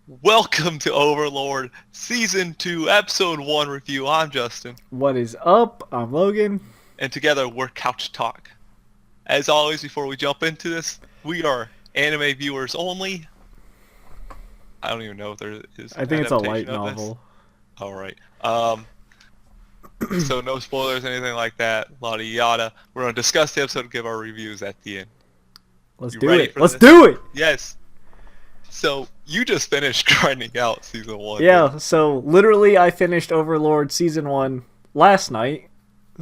Welcome to Overlord Season 2, Episode 1 review. I'm Justin, What is up? I'm Logan. and together we're Couch Talk. As always, before we jump into this, we are anime viewers only. I don't even know if there is I an think it's a light adaptation of this. novel. Alright. So no spoilers, anything like that. Yada yada. We're going to discuss the episode and give our reviews at the end. Let's You do ready it. for Let's this? do it. Yes. So, you just finished grinding out Season 1. Yeah, so literally I finished Overlord Season 1 last night.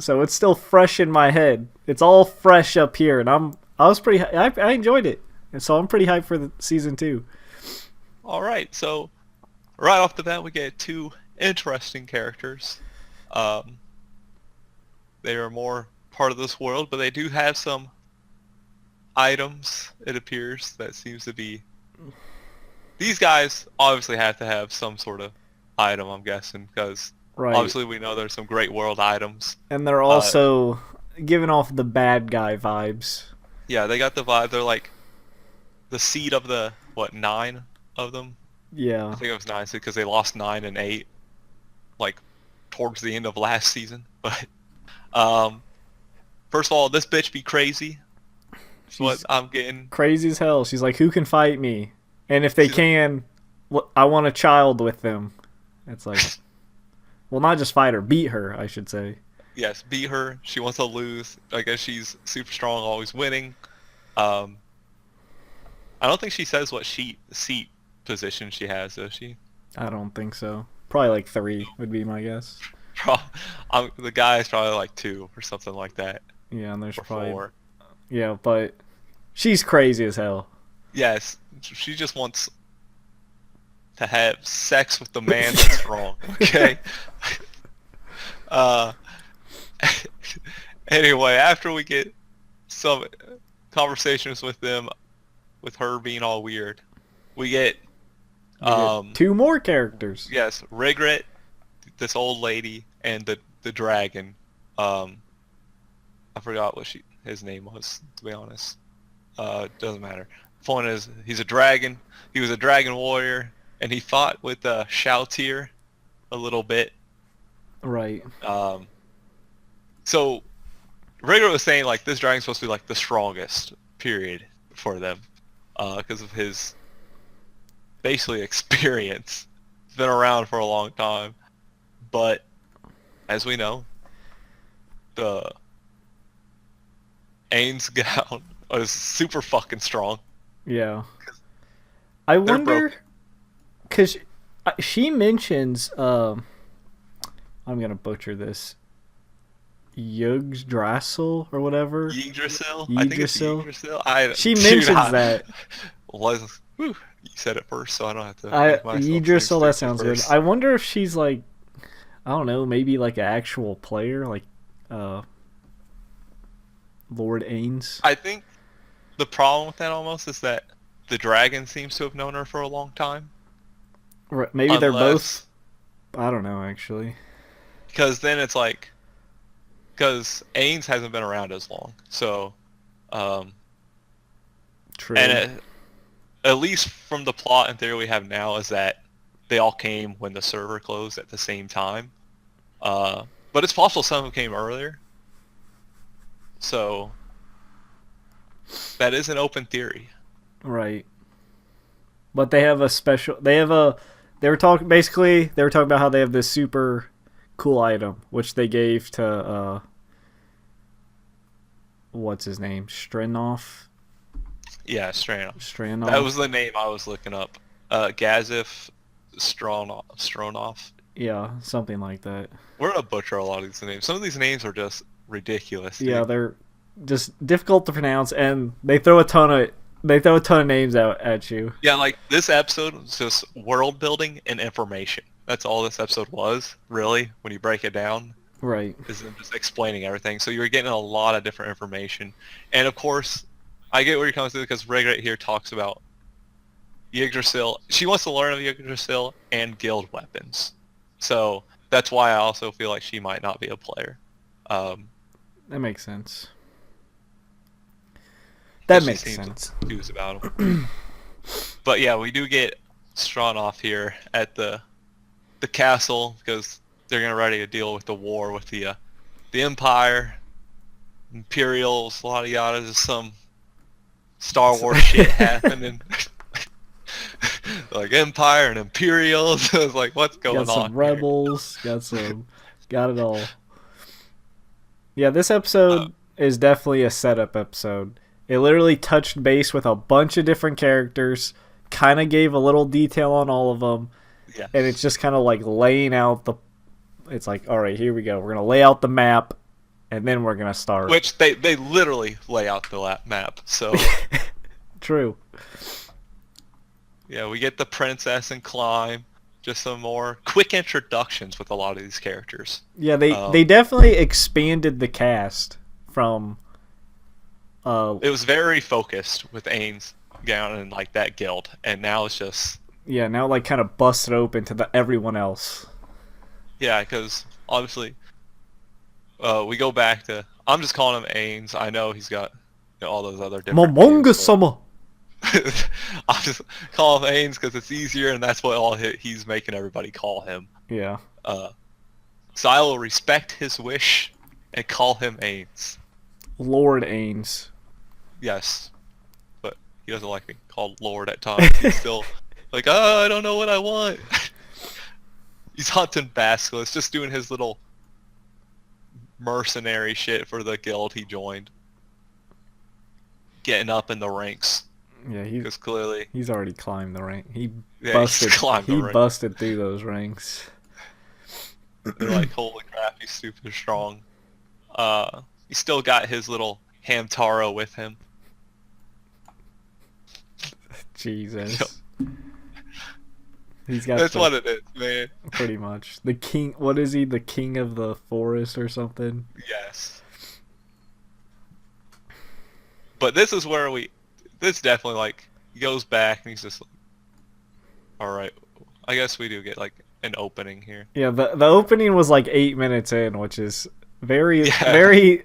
So it's still fresh in my head. It's all fresh up here and I enjoyed it. And so I'm pretty hyped for the Season 2. Alright, so right off the bat we get two interesting characters. They are more part of this world, but they do have some items, it appears, that seems to be... These guys obviously have to have some sort of item, I'm guessing, because Right. obviously we know there's some great world items. And they're also giving off the bad guy vibes. Yeah, they got the vibe. They're like the seed of the, 9 of them? Yeah. I think it was 9 because they lost 9 and 8, like, towards the end of last season. But, first of all, this bitch be crazy. She's What I'm getting. crazy as hell. She's like, who can fight me? And if they can, I want a child with them. It's like, well, not just fight her, beat her, I should say. Yes, beat her. She wants to lose. I guess she's super strong, always winning. I don't think she says what seat position she has, does she? I don't think so. Probably like 3 would be my guess. The guy is probably like 2 or something like that. Yeah, and there's Or probably 4. yeah, but she's crazy as hell. Yes, she just wants to have sex with the man that's wrong. Okay. uh. Anyway, after we get some conversations with them, with her being all weird, we get We get 2 more characters. yes, Regret, this old lady, and the dragon. I forgot what his name was, to be honest. Doesn't matter. Point is, he's a dragon. He was a dragon warrior, and he fought with Shoutir a little bit. Right. So Rigor was saying like this dragon's supposed to be like the strongest period for them, because of his basically experience. He's been around for a long time, but as we know, the Ains gown is super fucking strong. Yeah. I wonder broken. cuz she mentions I'm going to butcher this. Yggdrasil or whatever. Yggdrasil? I think it's Yggdrasil. Yggdrasil. She mentions that. You said it first, so I don't have to. Yggdrasil, that sounds good. I wonder if she's like, I don't know, maybe like an actual player, like Lord Ains. I think the problem with that almost is that the dragon seems to have known her for a long time. Right, maybe they're both. I don't know, actually. Because then it's like, because Ains hasn't been around as long, so, True. and at least from the plot and theory we have now is that they all came when the server closed at the same time. But it's possible some of them came earlier. So that is an open theory. Right. But they have a special. They were talking about how they have this super cool item, which they gave to what's his name, Stranoff. Yeah, Stranoff. Stranoff. That was the name I was looking up. Gazif Stronov. Yeah, something like that. We're gonna butcher a lot of these names. Some of these names are just ridiculous. Dude. Yeah, they're just difficult to pronounce, and they throw a ton of names out at you. Yeah, like this episode was just world building and information. That's all this episode was, really, when you break it down. Right. Is them just explaining everything. So you're getting a lot of different information. And of course, I get where you're coming to because Regret here talks about Yggdrasil. She wants to learn of Yggdrasil and guild weapons. So that's why I also feel like she might not be a player. That makes sense. That makes sense. Confused about them. But yeah, we do get Stronov here at the castle because they're getting ready to deal with the war with the Empire, Imperials, a lot of yada. There's some Star Wars shit happening. Like Empire and Imperials. I was like, what's going got on some here? rebels, got it all. Yeah, this episode is definitely a setup episode. It literally touched base with a bunch of different characters, kind of gave a little detail on all of them, Yeah. and it's just kind of like laying out the. It's like, all right, here we go. We're gonna lay out the map, and then we're gonna start. Which they literally lay out the map. So True. yeah, we get the princess and climb. Just some more quick introductions with a lot of these characters. Yeah, they definitely expanded the cast from. It was very focused with Ains down in like that guild, and now it's just Yeah, now like kind of busted open to everyone else. yeah, because obviously we go back to I'm just calling him Ains. I know he's got all those other different Momonga names, Summer. I'll just call him Ains because it's easier, and that's what he's making everybody call him. Yeah. So I will respect his wish and call him Ains. Lord Ains. Yes, but he doesn't like being called Lord at times. He's still like, oh, I don't know what I want. He's hunting Basilisk, just doing his little mercenary shit for the guild he joined. Getting up in the ranks. Yeah, Because clearly he's already climbed the rank. He he's climbed the rank. busted through those ranks. They're like, holy crap, he's super strong. He still got his little Hamtaro with him. Jesus. He's got That's what it is, man. pretty much. The king, what is he? The king of the forest or something? Yes. But this is where this definitely like he goes back and he's just like, all right, I guess we do get like an opening here. Yeah, the opening was like 8 minutes in, which is very Yeah. very.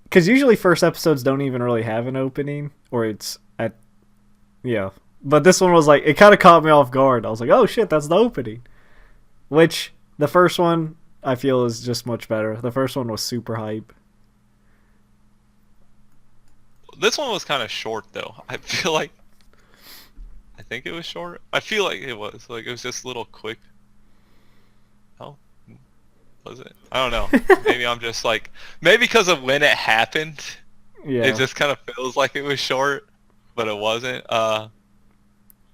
Because usually first episodes don't even really have an opening, or it's at, yeah. But this one was like, it kind of caught me off guard. I was like, oh shit, that's the opening. Which the first one I feel is just much better. The first one was super hype. This one was kind of short though. I feel like I think it was short. I feel like it was just a little quick. Oh, was it? I don't know. Maybe I'm just like maybe because of when it happened. Yeah. It just kind of feels like it was short, but it wasn't.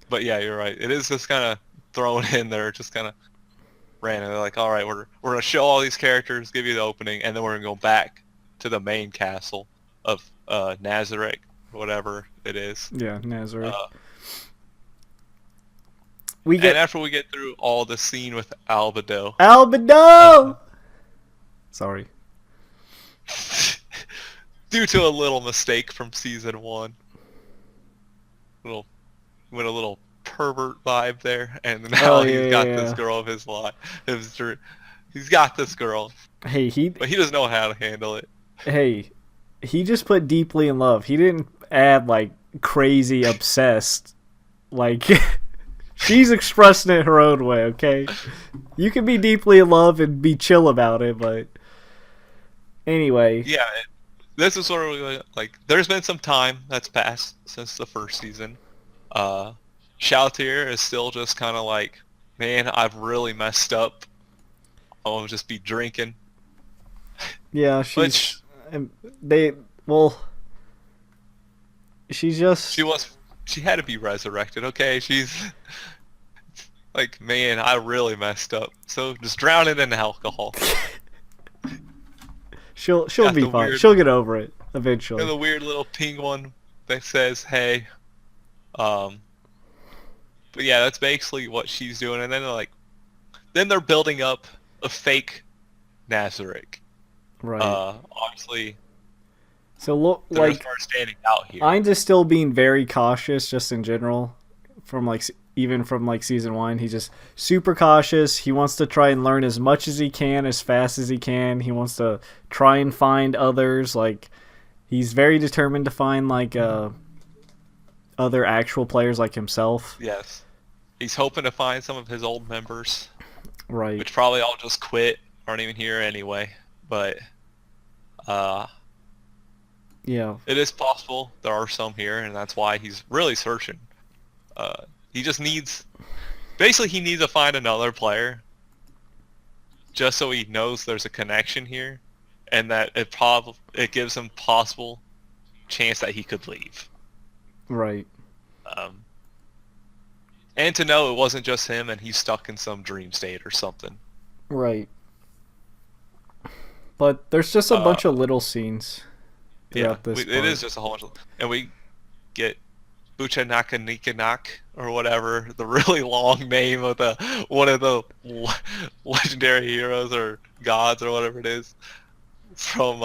But yeah, you're right. It is just kind of thrown in there, just kind of random. They're like, all right, we're gonna show all these characters, give you the opening, and then we're gonna go back to the main castle of Nazareth, whatever it is. Yeah, Nazareth. And after we get through all the scene with Albedo, Sorry. due to a little mistake from season 1, went a little pervert vibe there, and now he's got this girl of his life. He's got this girl. Hey, but he doesn't know how to handle it. Hey, he just put deeply in love. He didn't add like crazy obsessed. Like she's expressing it her own way, okay? You can be deeply in love and be chill about it, but anyway. Yeah, this is sort of like there's been some time that's passed since the first season. Shoutier is still just kind of like, man, I've really messed up. I want to just be drinking. Yeah, she's she had to be resurrected, okay? She's like, man, I really messed up. So just drown it in alcohol. She'll be fine. She'll get over it eventually. And the weird little pink one that says, hey. But yeah, that's basically what she's doing. And then they're building up a fake Nazareth. Right. Obviously. So look, like standing out here. I'm just still being very cautious, just in general, even from season 1. He's just super cautious. He wants to try and learn as much as he can, as fast as he can. He wants to try and find others. Like he's very determined to find other actual players like himself. Yes. He's hoping to find some of his old members, Right. which probably all just quit, aren't even here anyway. But Yeah. it is possible there are some here, and that's why he's really searching. He just needs, basically, he needs to find another player, just so he knows there's a connection here, and that it gives him possible chance that he could leave. Right. And to know it wasn't just him, and he's stuck in some dream state or something. Right. But there's just a bunch of little scenes throughout this. It is just a whole bunch of, and we get Bucha Nakanikinak or whatever, the really long name of one of the legendary heroes or gods or whatever it is from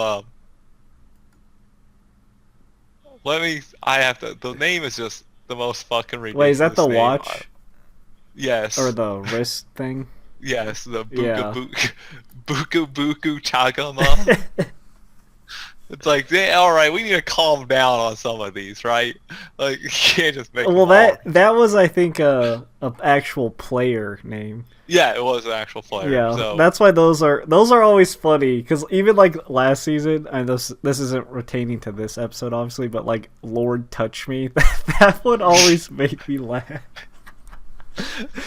the name is just the most fucking ridiculous. Wait, is that the name. watch? Yes. Or the wrist thing? Yes, the Yeah. Buku Buku Chagama. It's like, all right, we need to calm down on some of these, right? Like, you can't just make. Well, them that was, I think, a actual player name. Yeah, it was an actual player. Yeah, so. that's why those are always funny, because even like last season, and this isn't retaining to this episode obviously, but like Lord Touch Me, that would always make me laugh. It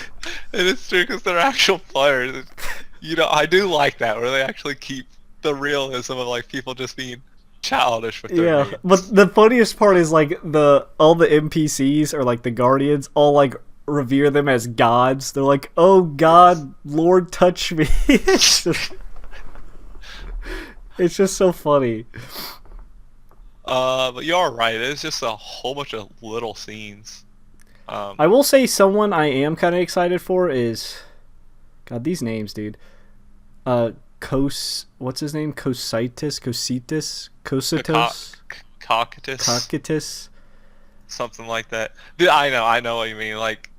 is true because they're actual players. You know, I do like that where they actually keep the realism of like people just being childish with their names. But the funniest part is like all the NPCs or like the Guardians all like revere them as gods. They're like, "Oh God, Lord, touch me." It's just so funny. But you are right. It's just a whole bunch of little scenes. I will say someone I am kind of excited for is, God, these names, dude. What's his name? Cositus, Cocytus, something like that. Dude, I know what you mean. Like,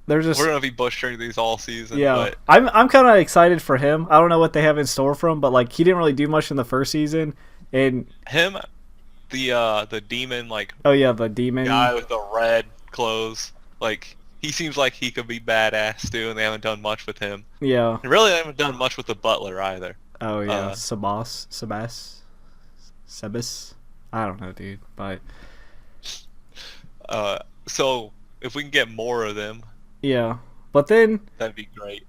we're gonna be butchering these all season. Yeah, but I'm kind of excited for him. I don't know what they have in store for him, but like he didn't really do much in the first season, and him, the demon, like, oh yeah, the demon guy with the red clothes. Like, he seems like he could be badass too, and they haven't done much with him. Yeah. And really, they haven't done much with the butler either. Oh yeah, Sebas. I don't know, dude. But so if we can get more of them, yeah. But then that'd be great.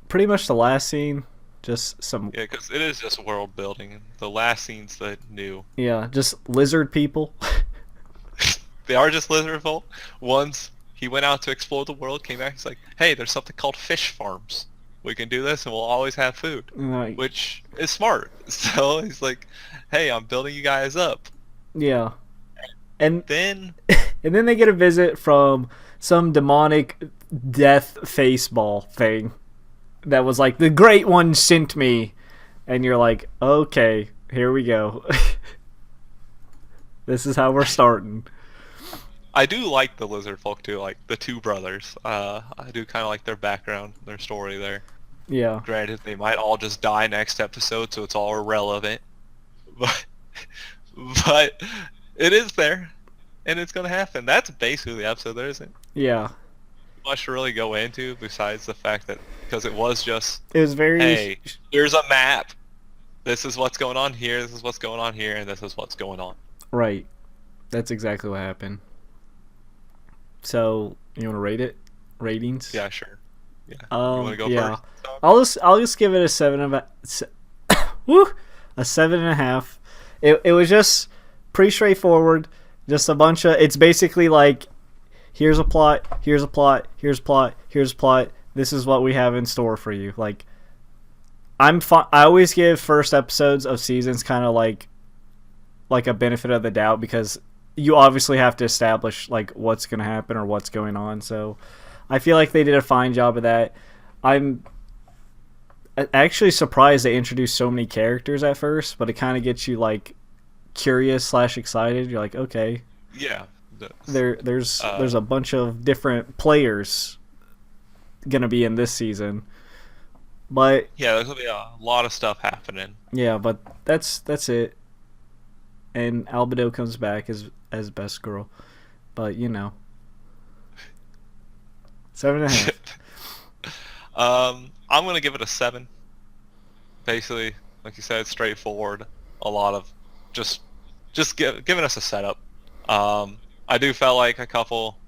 Pretty much the last scene, just some. Yeah, because it is just world building. The last scene's the new. Yeah, just lizard people. They are just lizard folk. Once he went out to explore the world, came back, he's like, hey, there's something called fish farms. We can do this and we'll always have food. Right. Which is smart. So he's like, hey, I'm building you guys up. Yeah. And then they get a visit from some demonic death face ball thing that was like, the Great One sent me. And you're like, okay, here we go. This is how we're starting. I do like the lizard folk too, like the two brothers. I do kind of like their background, their story there. Yeah. Granted, they might all just die next episode, so it's all irrelevant. But it is there, and it's gonna happen. That's basically the episode. There isn't much to really go into besides the fact that because it was very. Hey, here's a map. This is what's going on here. This is what's going on here, and this is what's going on. Right. That's exactly what happened. So you want to rate it? Ratings? Yeah, sure. Yeah. You want to go first? I'll just give it a 7.5. It was just pretty straightforward. Just a bunch of. It's basically like, here's a plot, here's a plot, here's a plot, here's a plot. This is what we have in store for you. Like, I always give first episodes of seasons kind of like a benefit of the doubt because you obviously have to establish like what's going to happen or what's going on. So I feel like they did a fine job of that. I'm actually surprised they introduced so many characters at first, but it kind of gets you like curious / excited. You're like, okay, yeah, there's a bunch of different players gonna be in this season. But yeah, there's gonna be a lot of stuff happening. Yeah, but that's it. And Albedo comes back as best girl, but you know. 7.5. I'm gonna give it a 7. Basically, like you said, straightforward. A lot of giving us a setup. I do felt like a couple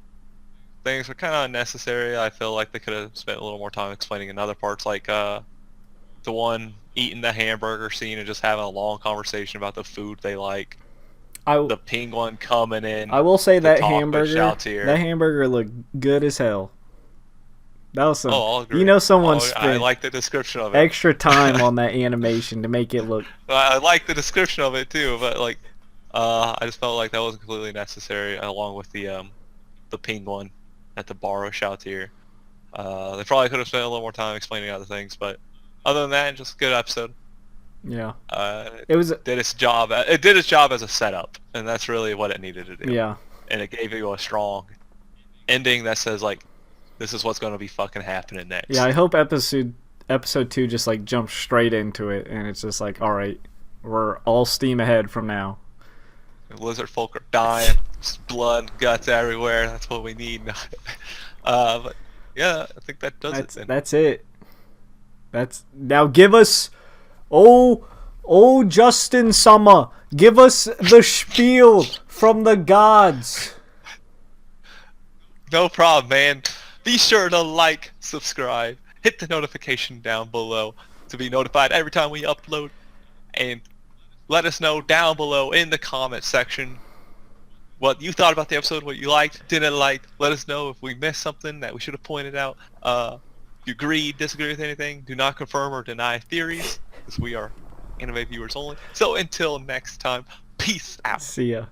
things were kind of unnecessary. I feel like they could have spent a little more time explaining in other parts, like the one eating the hamburger scene and just having a long conversation about the food they like. I The penguin coming in. I will say the that taco shouts here. that hamburger looked good as hell. That was some. I'll agree. You know, someone I spent like the description of it. extra time on that animation to make it look. I like the description of it too, but like, I just felt like that wasn't completely necessary, along with the penguin at the bar with shouts here. They probably could have spent a little more time explaining other things, but other than that, just a good episode. Yeah. It was did its job. It did its job as a setup, and that's really what it needed to do. Yeah. And it gave you a strong ending that says like, this is what's going to be fucking happening next. Yeah, I hope episode 2 just like jumps straight into it, and it's just like, all right, we're all steam ahead from now. Lizard folk are dying, just blood, guts everywhere. That's what we need. But yeah, I think that does it. Then. That's it. That's now. Give us, Justin Summer, give us the spiel from the gods. No problem, man. Be sure to like, subscribe, hit the notification down below to be notified every time we upload, and let us know down below in the comment section what you thought about the episode, what you liked, didn't like. Let us know if we missed something that we should have pointed out. If you agree, disagree with anything, do not confirm or deny theories, because we are anime viewers only. So until next time, peace out. See ya.